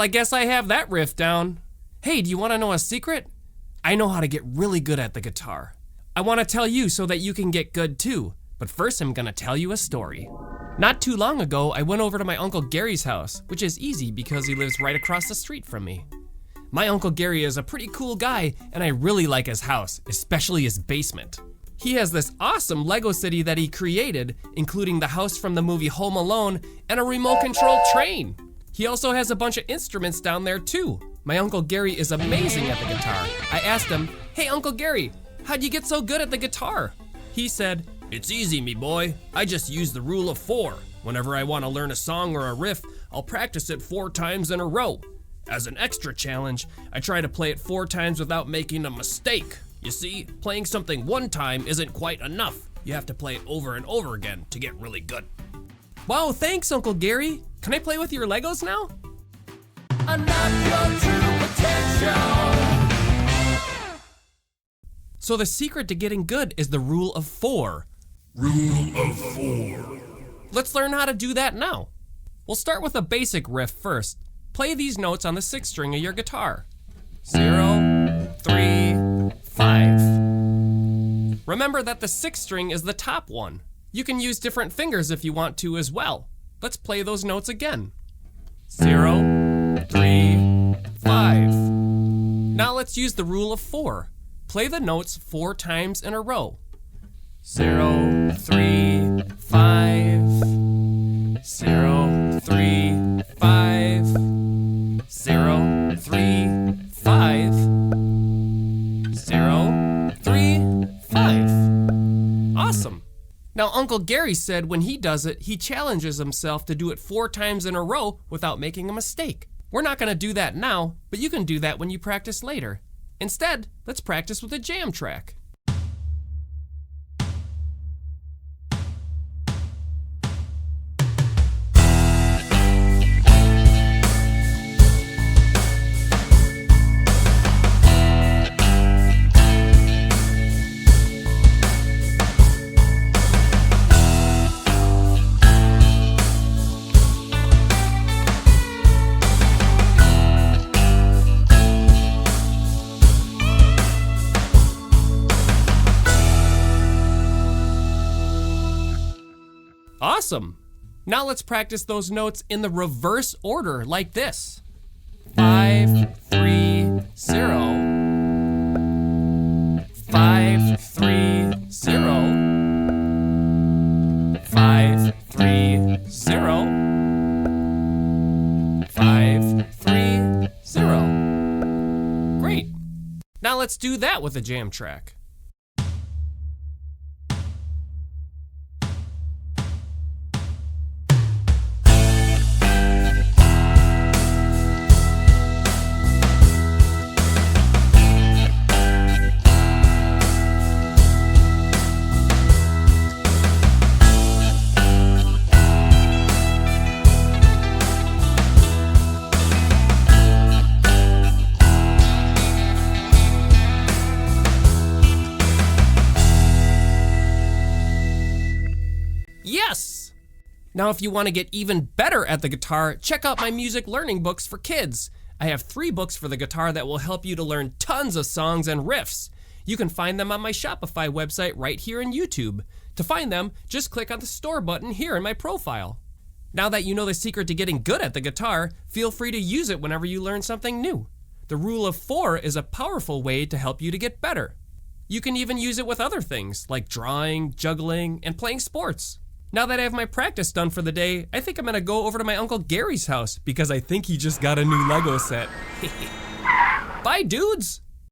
I guess I have that riff down. Hey, do you want to know a secret? I know how to get really good at the guitar. I want to tell you so that you can get good too. But first I'm gonna tell you a story. Not too long ago, I went over to my Uncle Gary's house, which is easy because he lives right across the street from me. My Uncle Gary is a pretty cool guy, and I really like his house, especially his basement. He has this awesome Lego city that he created, including the house from the movie Home Alone and a remote-controlled train. He also has a bunch of instruments down there too. My Uncle Gary is amazing at the guitar. I asked him, "Hey Uncle Gary, how'd you get so good at the guitar?" He said, "It's easy, me boy. I just use the rule of 4. Whenever I want to learn a song or a riff, I'll practice it 4 times in a row. As an extra challenge, I try to play it 4 times without making a mistake. You see, playing something 1 time isn't quite enough. You have to play it over and over again to get really good." Wow, thanks Uncle Gary. Can I play with your Legos now? Unlock your true potential. So the secret to getting good is the rule of 4. Rule of 4. Let's learn how to do that now. We'll start with a basic riff first. Play these notes on the 6th string of your guitar. 0, 3, 5. Remember that the 6th string is the top one. You can use different fingers if you want to as well. Let's play those notes again. 0, 3, 5. Now let's use the rule of 4. Play the notes 4 times in a row. 0, 3, 5. 0, 3, 5. 0, 3, 5. 0, 3, 5. Awesome. Now Uncle Gary said when he does it, he challenges himself to do it 4 times in a row without making a mistake. We're not gonna do that now, but you can do that when you practice later. Instead, let's practice with a jam track. Awesome. Now let's practice those notes in the reverse order like this. 5, 3, 0. 5, 3, 0. 5, 3, 0. 5, 3, 0. Great. Now let's do that with a jam track. Yes! Now if you want to get even better at the guitar, check out my music learning books for kids. I have 3 books for the guitar that will help you to learn tons of songs and riffs. You can find them on my Shopify website right here in YouTube. To find them, just click on the store button here in my profile. Now that you know the secret to getting good at the guitar, feel free to use it whenever you learn something new. The rule of 4 is a powerful way to help you to get better. You can even use it with other things like drawing, juggling, and playing sports. Now that I have my practice done for the day, I think I'm gonna go over to my Uncle Gary's house because I think he just got a new Lego set. Bye, dudes!